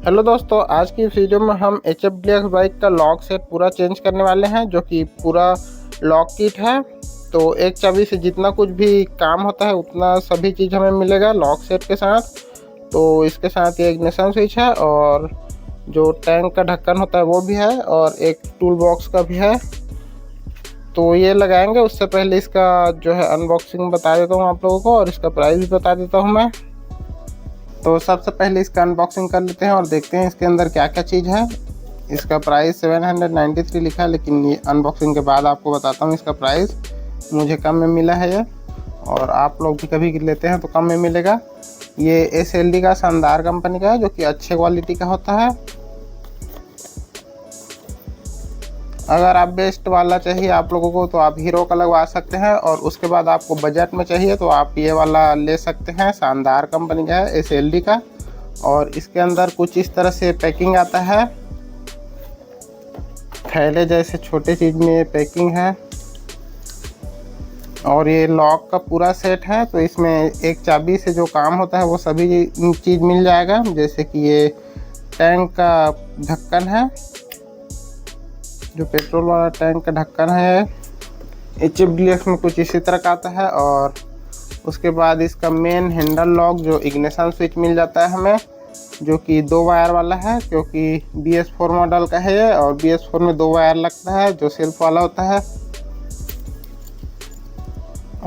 Hello दोस्तों, आज की इस वीडियो में हम एच एफ डिलक्स बाइक का लॉक सेट पूरा चेंज करने वाले हैं, जो कि पूरा लॉक किट है। तो एक चाबी से जितना कुछ भी काम होता है उतना सभी चीज़ हमें मिलेगा लॉक सेट के साथ। तो इसके साथ ये इग्निशन स्विच है और जो टैंक का ढक्कन होता है वो भी है और एक टूल बॉक्स का भी है। तो ये लगाएंगे, उससे पहले इसका जो है अनबॉक्सिंग बता देता हूँ आप लोगों को और इसका प्राइस भी बता देता हूँ मैं। तो सबसे पहले इसका अनबॉक्सिंग कर लेते हैं और देखते हैं इसके अंदर क्या क्या चीज़ है। इसका प्राइस 793 लिखा है, लेकिन ये अनबॉक्सिंग के बाद आपको बताता हूँ इसका प्राइस। मुझे कम में मिला है ये, और आप लोग भी कभी लेते हैं तो कम में मिलेगा। ये SLD का शानदार कंपनी का है, जो कि अच्छे क्वालिटी का होता है। अगर आप बेस्ट वाला चाहिए आप लोगों को तो आप हीरो का लगवा सकते हैं, और उसके बाद आपको बजट में चाहिए तो आप ये वाला ले सकते हैं। शानदार कंपनी का है, SLD का। और इसके अंदर कुछ इस तरह से पैकिंग आता है, थैले जैसे छोटे चीज़ में पैकिंग है। और ये लॉक का पूरा सेट है, तो इसमें एक चाबी से जो काम होता है वो सभी चीज़ मिल जाएगा। जैसे कि ये टैंक का ढक्कन है, जो पेट्रोल वाला टैंक का ढक्कन है, एच एफ डिलक्स में कुछ इसी तरह का आता है। और उसके बाद इसका मेन हैंडल लॉक, जो इग्निशन स्विच मिल जाता है हमें, जो कि 2 वायर वाला है, क्योंकि BS4 मॉडल का है ये, और BS4 में 2 वायर लगता है जो सेल्फ वाला होता है।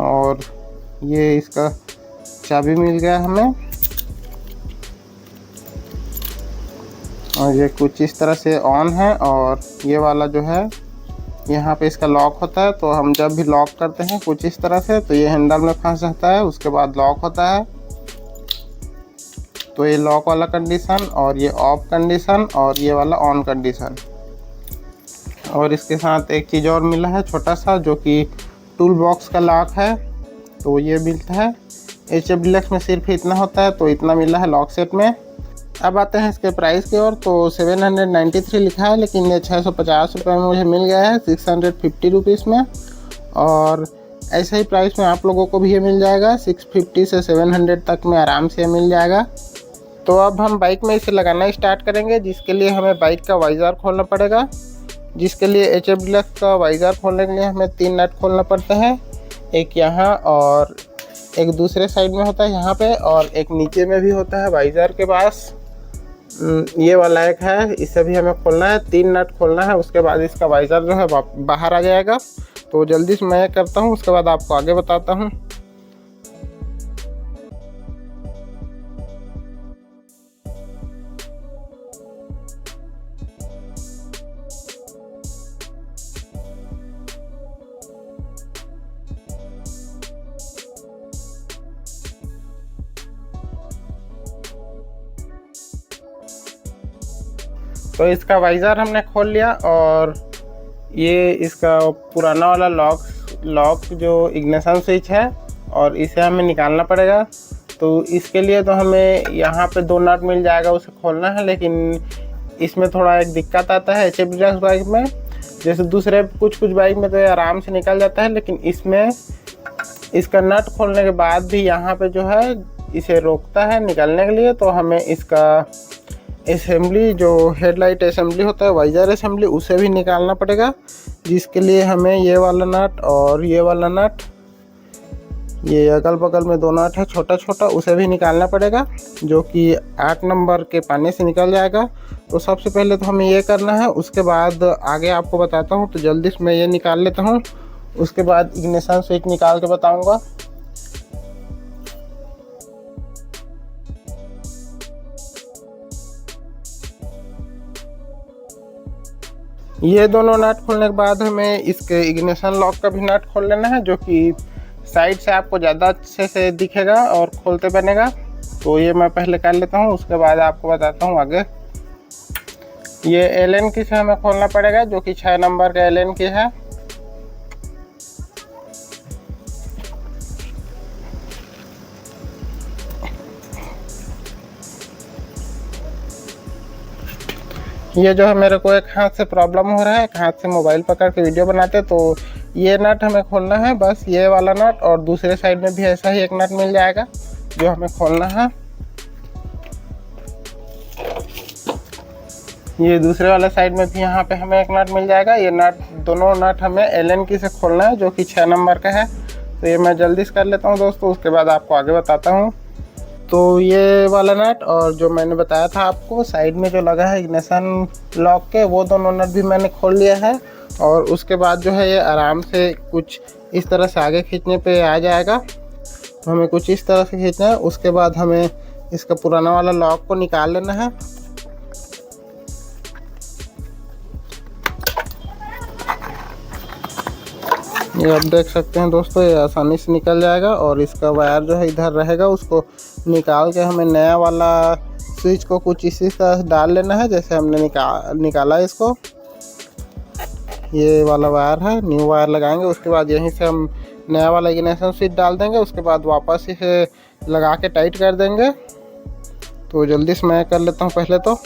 और ये इसका चाबी मिल गया हमें, और ये कुछ इस तरह से ऑन है। और ये वाला जो है यहाँ पे इसका लॉक होता है, तो हम जब भी लॉक करते हैं कुछ इस तरह से, तो ये हैंडल में फंस जाता है, उसके बाद लॉक होता है। तो ये लॉक वाला कंडीशन, और ये ऑफ कंडीशन, और ये वाला ऑन कंडीशन। और इसके साथ एक चीज़ और मिला है छोटा सा, जो कि टूल बॉक्स का लॉक है। तो ये मिलता है एच एफ डिलक्स में, सिर्फ इतना होता है, तो इतना मिला है लॉक सेट में। अब आते हैं इसके प्राइस की ओर। तो 793 लिखा है, लेकिन ये 650 रुपये में मुझे मिल गया है, 650 रुपीज़ में। और ऐसा ही प्राइस में आप लोगों को भी ये मिल जाएगा, 650 से 700 तक में आराम से मिल जाएगा। तो अब हम बाइक में इसे लगाना स्टार्ट करेंगे, जिसके लिए हमें बाइक का वाइज़र खोलना पड़ेगा। जिसके लिए एच एफ डिलक्स का वाइज़र खोलने के लिए हमें 3 नट खोलना पड़ते हैं। एक यहाँ और एक दूसरे साइड में होता है यहाँ पे, और एक नीचे में भी होता है वाइज़र के पास। ये वाला एक है, इसे भी हमें खोलना है। 3 नट खोलना है, उसके बाद इसका वाइज़र जो है बाहर आ जाएगा। तो जल्दी से मैं करता हूँ, उसके बाद आपको आगे बताता हूँ। तो इसका वाइज़र हमने खोल लिया, और ये इसका पुराना वाला लॉक जो इग्निशन स्विच है, और इसे हमें निकालना पड़ेगा। तो इसके लिए तो हमें यहाँ पे 2 नट मिल जाएगा, उसे खोलना है। लेकिन इसमें थोड़ा एक दिक्कत आता है एच एफ डिलक्स बाइक में। जैसे दूसरे कुछ बाइक में तो ये आराम से निकल जाता है, लेकिन इसमें इसका नट खोलने के बाद भी यहाँ पे जो है इसे रोकता है निकलने के लिए। तो हमें इसका असेंबली, जो हेडलाइट असेंबली होता है, वाइज़र असेंबली, उसे भी निकालना पड़ेगा। जिसके लिए हमें ये वाला नट और ये वाला नट, ये अगल बगल में 2 नट है छोटा छोटा, उसे भी निकालना पड़ेगा, जो कि 8 नंबर के पानी से निकल जाएगा। तो सबसे पहले तो हमें ये करना है, उसके बाद आगे आपको बताता हूँ। तो जल्दी से मैं ये निकाल लेता हूँ, उसके बाद इग्निशन स्विच निकाल के बताऊँगा। ये दोनों नट खोलने के बाद हमें इसके इग्निशन लॉक का भी नट खोल लेना है, जो कि साइड से आपको ज़्यादा अच्छे से दिखेगा और खोलते बनेगा। तो ये मैं पहले कर लेता हूँ, उसके बाद आपको बताता हूँ आगे। ये एलन की से हमें खोलना पड़ेगा, जो कि 6 नंबर का एलन की है। ये जो है मेरे को एक हाथ से प्रॉब्लम हो रहा है, एक हाथ से मोबाइल पकड़ के वीडियो बनाते, तो ये नट हमें खोलना है, बस ये वाला नट। और दूसरे साइड में भी ऐसा ही एक नट मिल जाएगा जो हमें खोलना है। ये दूसरे वाले साइड में भी यहाँ पे हमें एक नट मिल जाएगा। ये नट, दोनों नट हमें एलन की से खोलना है, जो कि 6 नंबर का है। तो ये मैं जल्दी से कर लेता हूँ दोस्तों, उसके बाद आपको आगे बताता हूँ। तो ये वाला नट और जो मैंने बताया था आपको साइड में जो लगा है इग्निशन लॉक के, वो दोनों नट भी मैंने खोल लिया है। और उसके बाद जो है ये आराम से कुछ इस तरह से आगे खींचने पे आ जाएगा। तो हमें कुछ इस तरह से खींचना है। उसके बाद हमें इसका पुराना वाला लॉक को निकाल लेना है। ये आप देख सकते हैं दोस्तों, ये आसानी से निकल जाएगा। और इसका वायर जो है इधर रहेगा, उसको निकाल के हमें नया वाला स्विच को कुछ इसी तरह डाल लेना है, जैसे हमने निकाला इसको। ये वाला वायर है, न्यू वायर लगाएंगे। उसके बाद यहीं से हम नया वाला इग्निशन स्विच डाल देंगे। उसके बाद वापस इसे लगा के टाइट कर देंगे। तो जल्दी से मैं कर लेता हूँ पहले तो।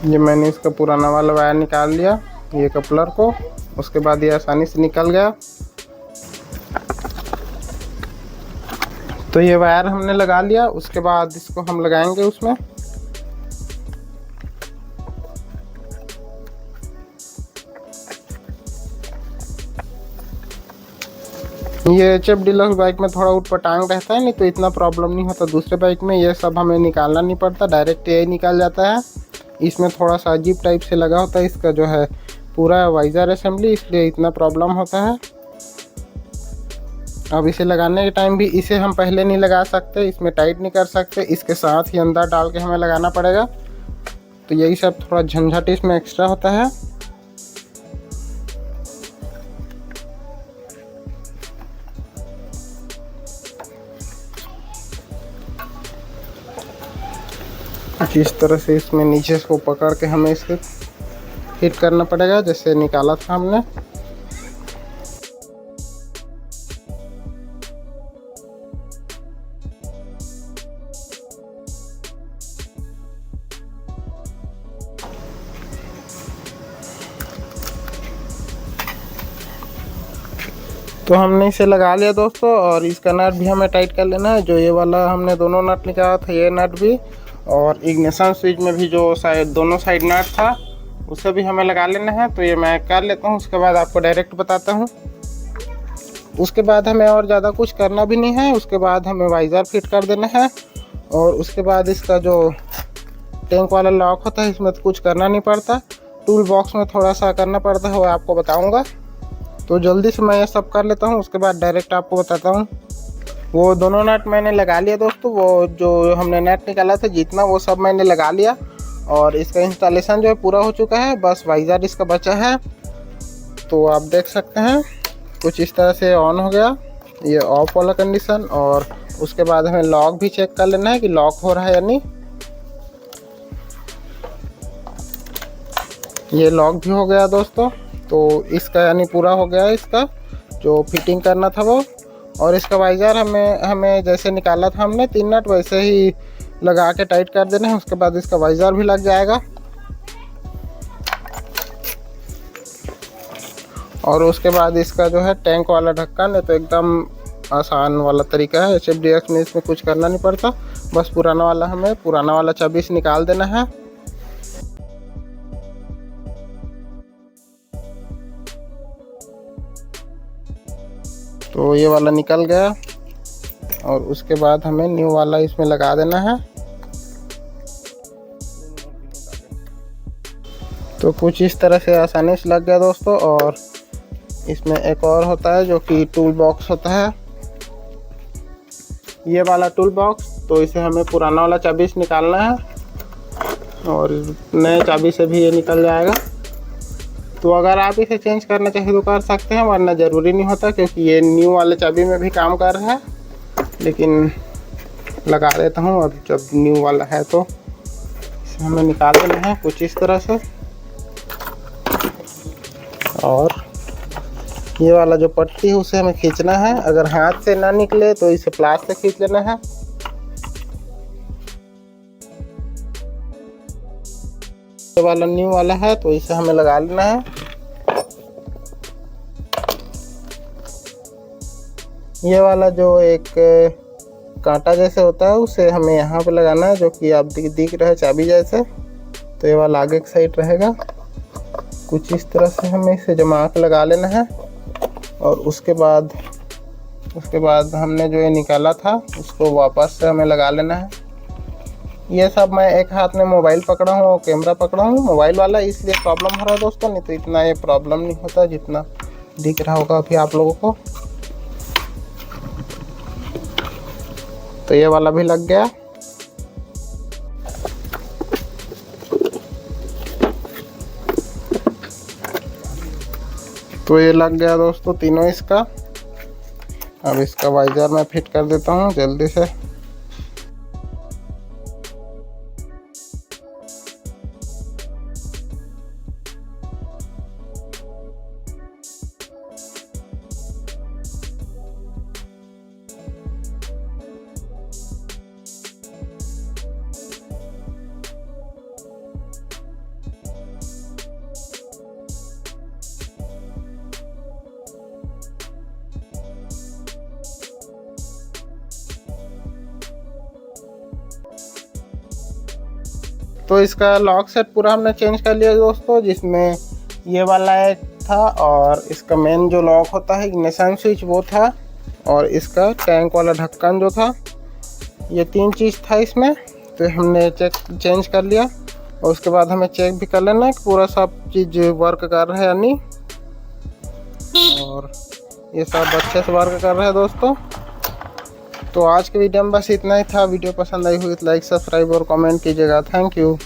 ये मैंने इसका पुराना वाला वायर निकाल लिया, ये कपलर को। उसके बाद ये आसानी से निकल गया। तो ये वायर हमने लगा लिया। उसके बाद इसको हम लगाएंगे उसमें। ये एचएफ डीलक्स बाइक में थोड़ा उटपटांग रहता है, नहीं तो इतना प्रॉब्लम नहीं होता। दूसरे बाइक में ये सब हमें निकालना नहीं पड़ता, डायरेक्ट यही निकाल जाता है। इसमें थोड़ा सा अजीब टाइप से लगा होता है इसका जो है पूरा वाइजर असेंबली, इसलिए इतना प्रॉब्लम होता है। अब इसे लगाने के टाइम भी इसे हम पहले नहीं लगा सकते, इसमें टाइट नहीं कर सकते, इसके साथ ही अंदर डाल के हमें लगाना पड़ेगा। तो यही सब थोड़ा झंझट इसमें एक्स्ट्रा होता है। इस तरह से इसमें नीचे को पकड़ के हमें इसे फिट करना पड़ेगा, जैसे निकाला था हमने। तो हमने इसे लगा लिया दोस्तों। और इसका नट भी हमें टाइट कर लेना है। जो ये वाला हमने दोनों नट निकाला था, ये नट भी, और इग्निशन स्विच में भी जो साइड दोनों साइड नट था, उसे भी हमें लगा लेना है। तो ये मैं कर लेता हूँ, उसके बाद आपको डायरेक्ट बताता हूँ। उसके बाद हमें और ज़्यादा कुछ करना भी नहीं है। उसके बाद हमें वाइज़र फिट कर देना है। और उसके बाद इसका जो टैंक वाला लॉक होता है, इसमें तो कुछ करना नहीं पड़ता, टूल बॉक्स में थोड़ा सा करना पड़ता है, वो आपको बताऊँगा। तो जल्दी से मैं ये सब कर लेता हूँ, उसके बाद डायरेक्ट आपको बताता हूँ। वो दोनों नट मैंने लगा लिया दोस्तों, वो जो हमने नट निकाला था जितना, वो सब मैंने लगा लिया। और इसका इंस्टॉलेशन जो है पूरा हो चुका है, बस वाइज़र इसका बचा है। तो आप देख सकते हैं कुछ इस तरह से ऑन हो गया, ये ऑफ वाला कंडीशन। और उसके बाद हमें लॉक भी चेक कर लेना है कि लॉक हो रहा है या नहीं। ये लॉक भी हो गया दोस्तों। तो इसका यानी पूरा हो गया इसका जो फिटिंग करना था वो। और इसका वाइज़र हमें जैसे निकाला था हमने 3 नट, वैसे ही लगा के टाइट कर देना है। उसके बाद इसका वाइज़र भी लग जाएगा। और उसके बाद इसका जो है टैंक वाला ढक्कन है, तो एकदम आसान वाला तरीका है। HFDX में इसमें कुछ करना नहीं पड़ता, बस पुराना वाला चाबी से निकाल देना है। तो ये वाला निकल गया। और उसके बाद हमें न्यू वाला इसमें लगा देना है। तो कुछ इस तरह से आसानी से लग गया दोस्तों। और इसमें एक और होता है जो कि टूल बॉक्स होता है, ये वाला टूल बॉक्स। तो इसे हमें पुराना वाला चाबी से निकालना है, और नए चाबी से भी ये निकल जाएगा। तो अगर आप इसे चेंज करना चाहें तो कर सकते हैं, वरना ज़रूरी नहीं होता, क्योंकि ये न्यू वाले चाबी में भी काम कर रहा है। लेकिन लगा देता हूँ, अब जब न्यू वाला है तो इसे हमें निकाल देना है कुछ इस तरह से। और ये वाला जो पट्टी है उसे हमें खींचना है, अगर हाथ से ना निकले तो इसे प्लास से खींच लेना है। ये वाला न्यू वाला है, तो इसे हमें लगा लेना है। ये वाला जो एक कांटा जैसे होता है उसे हमें यहाँ पे लगाना है, जो कि आप दिख रहा है चाबी जैसे। तो ये वाला आगे की साइड रहेगा। कुछ इस तरह से हमें इसे जमा के लगा लेना है। और उसके बाद हमने जो ये निकाला था उसको वापस से हमें लगा लेना है। ये सब मैं एक हाथ में मोबाइल पकड़ा हूँ और कैमरा पकड़ा हूँ, मोबाइल वाला, इसलिए प्रॉब्लम हो रहा है दोस्तों, नहीं तो इतना ये प्रॉब्लम नहीं होता जितना दिख रहा होगा अभी आप लोगों को। तो ये वाला भी लग गया। तो ये लग गया दोस्तों तीनों इसका। अब इसका वाइजर मैं फिट कर देता हूँ जल्दी से। तो इसका लॉक सेट पूरा हमने चेंज कर लिया दोस्तों, जिसमें ये वाला एक था और इसका मेन जो लॉक होता है इग्निशन स्विच वो था, और इसका टैंक वाला ढक्कन जो था, ये 3 चीज़ था इसमें। तो हमने चेंज कर लिया। और उसके बाद हमें चेक भी कर लेना कि पूरा सब चीज़ वर्क कर रहा है या नहीं। और ये सब अच्छे से वर्क कर रहा है दोस्तों। तो आज के वीडियो में बस इतना ही था। वीडियो पसंद आई हुई तो लाइक, सब्सक्राइब और कमेंट कीजिएगा। Thank you.